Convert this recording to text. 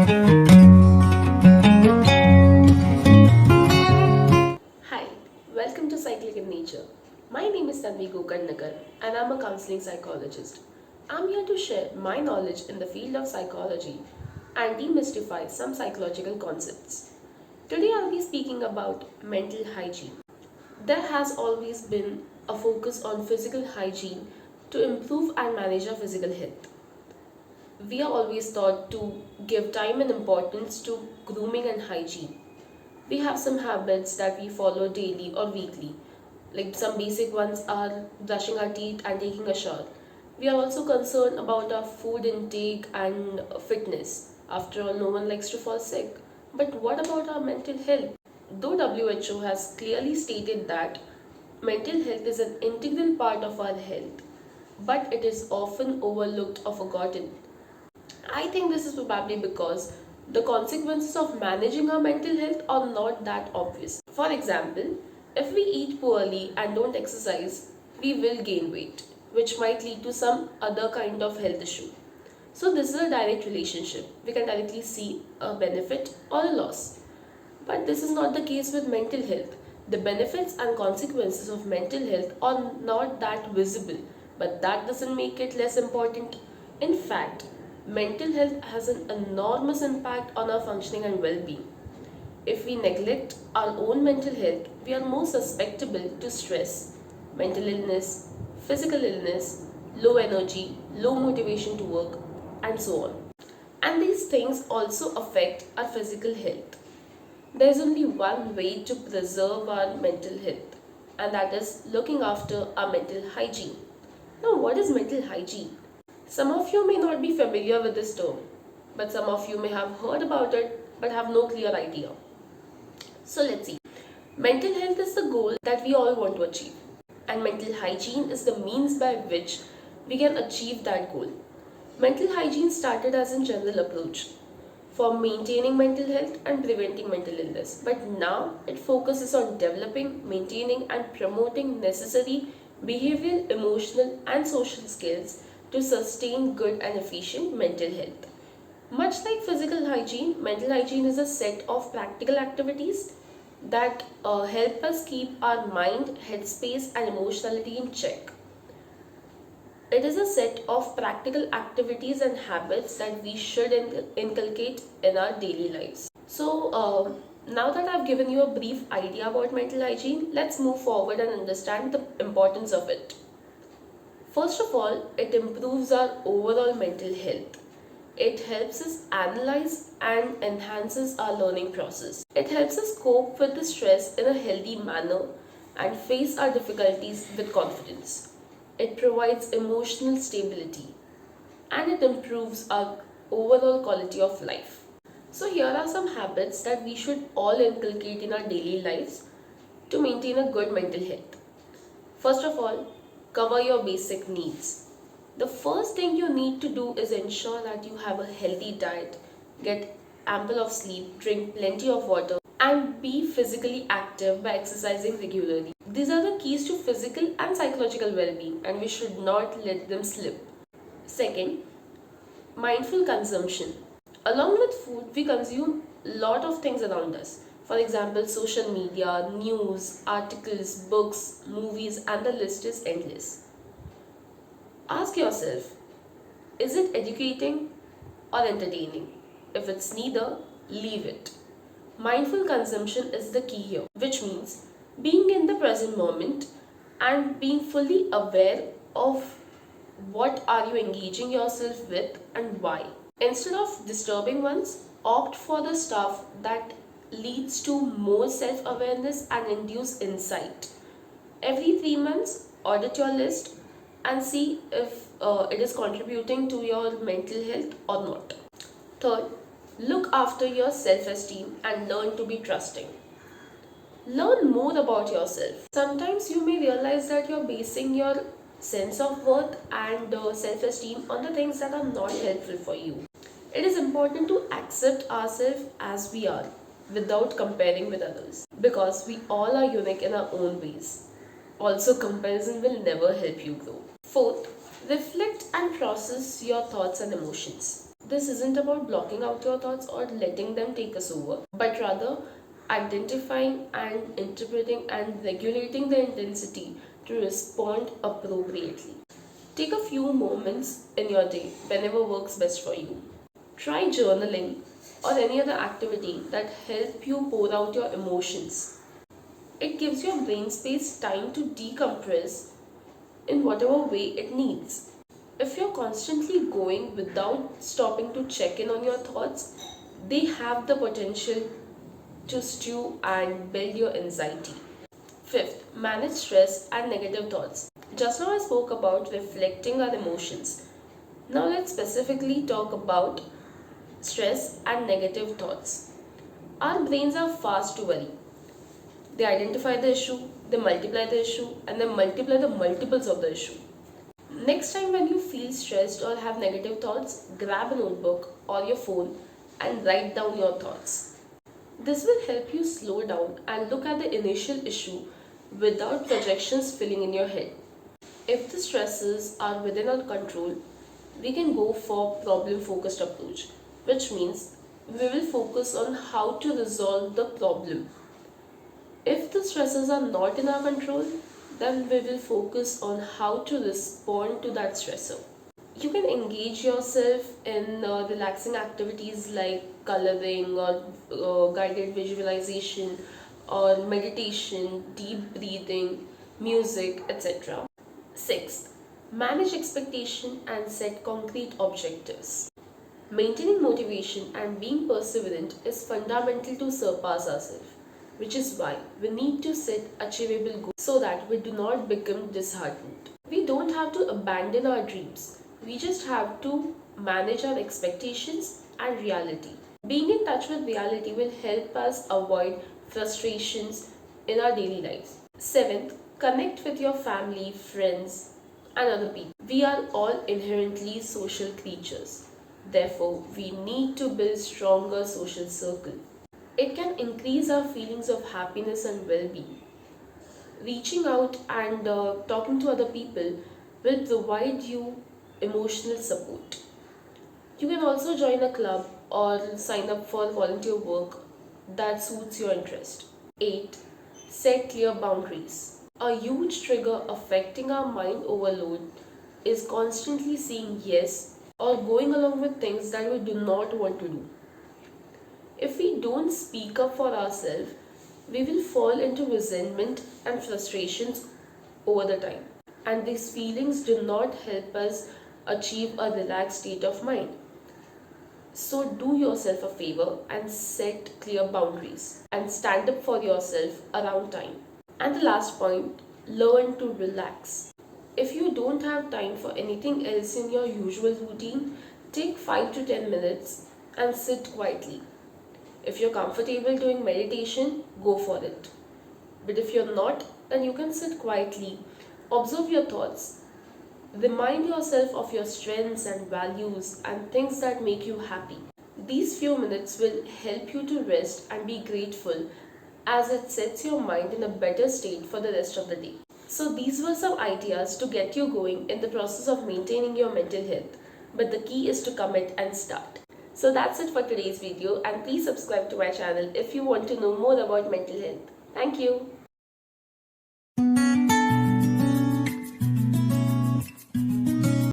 Hi, welcome to Cyclic in Nature. My name is Tanvi Gokarnakar and I'm a counseling psychologist. I'm here to share my knowledge in the field of psychology and demystify some psychological concepts. Today I'll be speaking about mental hygiene. There has always been a focus on physical hygiene to improve and manage our physical health. We are always taught to give time and importance to grooming and hygiene. We have some habits that we follow daily or weekly. Like some basic ones are brushing our teeth and taking a shower. We are also concerned about our food intake and fitness. After all, no one likes to fall sick. But what about our mental health? Though WHO has clearly stated that mental health is an integral part of our health, but it is often overlooked or forgotten. I think this is probably because the consequences of managing our mental health are not that obvious. For example, if we eat poorly and don't exercise, we will gain weight, which might lead to some other kind of health issue. So, this is a direct relationship. We can directly see a benefit or a loss. But this is not the case with mental health. The benefits and consequences of mental health are not that visible, but that doesn't make it less important. In fact, mental health has an enormous impact on our functioning and well being. If we neglect our own mental health, we are more susceptible to stress, mental illness, physical illness, low energy, low motivation to work, and so on. And these things also affect our physical health. There is only one way to preserve our mental health, and that is looking after our mental hygiene. Now, what is mental hygiene? Some of you may not be familiar with this term, but some of you may have heard about it but have no clear idea. So, let's see. Mental health is the goal that we all want to achieve, and mental hygiene is the means by which we can achieve that goal. Mental hygiene started as a general approach for maintaining mental health and preventing mental illness, but now it focuses on developing, maintaining, and promoting necessary behavioral, emotional, and social skills to sustain good and efficient mental health. Much like physical hygiene, mental hygiene is a set of practical activities that help us keep our mind, headspace, and emotionality in check. It is a set of practical activities and habits that we should inculcate in our daily lives. So, now that I've given you a brief idea about mental hygiene, let's move forward and understand the importance of it. First of all, it improves our overall mental health. It helps us analyze and enhances our learning process. It helps us cope with the stress in a healthy manner and face our difficulties with confidence. It provides emotional stability and it improves our overall quality of life. So, here are some habits that we should all inculcate in our daily lives to maintain a good mental health. First of all, cover your basic needs. The first thing you need to do is ensure that you have a healthy diet, get ample of sleep, drink plenty of water, and be physically active by exercising regularly. These are the keys to physical and psychological well being, and we should not let them slip. Second, mindful consumption. Along with food, we consume a lot of things around us. For example, social media, news, articles, books, movies, and the list is endless. Ask yourself, is it educating or entertaining? If it's neither, leave it. Mindful consumption is the key here, which means being in the present moment and being fully aware of what are you engaging yourself with and why. Instead of disturbing ones, opt for the stuff that leads to more self-awareness and induce insight. Every 3 months, audit your list and see if it is contributing to your mental health or not. Third, look after your self-esteem and learn to be trusting. Learn more about yourself. Sometimes you may realize that you're basing your sense of worth and self-esteem on the things that are not helpful for you. It is important to accept ourselves as we are without comparing with others because we all are unique in our own ways. Also, comparison will never help you grow. Fourth, reflect and process your thoughts and emotions. This isn't about blocking out your thoughts or letting them take us over, but rather identifying and interpreting and regulating the intensity to respond appropriately. Take a few moments in your day whenever works best for you. Try journaling or any other activity that help you pour out your emotions. It gives your brain space time to decompress in whatever way it needs. If you're constantly going without stopping to check in on your thoughts, they have the potential to stew and build your anxiety. Fifth, manage stress and negative thoughts. Just now I spoke about reflecting our emotions. Now let's specifically talk about stress and negative thoughts. Our brains are fast to worry. They identify the issue, they multiply the issue, and then multiply the multiples of the issue. Next time when you feel stressed or have negative thoughts, grab a notebook or your phone and write down your thoughts. This will help you slow down and look at the initial issue without projections filling in your head. If the stresses are within our control, we can go for problem focused approach, which means we will focus on how to resolve the problem. If the stresses are not in our control, then we will focus on how to respond to that stressor. You can engage yourself in relaxing activities like coloring or guided visualization or meditation, deep breathing, music, etc. Sixth, manage expectation and set concrete objectives. Maintaining motivation and being perseverant is fundamental to surpass ourselves, which is why we need to set achievable goals so that we do not become disheartened. We don't have to abandon our dreams, we just have to manage our expectations and reality. Being in touch with reality will help us avoid frustrations in our daily lives. Seventh, connect with your family, friends, and other people. We are all inherently social creatures. Therefore, we need to build stronger social circle. It can increase our feelings of happiness and well-being. Reaching out and talking to other people will provide you emotional support. You can also join a club or sign up for volunteer work that suits your interest. 8. Set clear boundaries. A huge trigger affecting our mind overload is constantly saying yes or going along with things that we do not want to do. If we don't speak up for ourselves, we will fall into resentment and frustrations over the time. And these feelings do not help us achieve a relaxed state of mind. So do yourself a favor and set clear boundaries and stand up for yourself around time. And the last point, learn to relax. If you don't have time for anything else in your usual routine, take 5 to 10 minutes and sit quietly. If you're comfortable doing meditation, go for it. But if you're not, then you can sit quietly, observe your thoughts, remind yourself of your strengths and values and things that make you happy. These few minutes will help you to rest and be grateful as it sets your mind in a better state for the rest of the day. So these were some ideas to get you going in the process of maintaining your mental health. But the key is to commit and start. So that's it for today's video, and please subscribe to my channel if you want to know more about mental health. Thank you.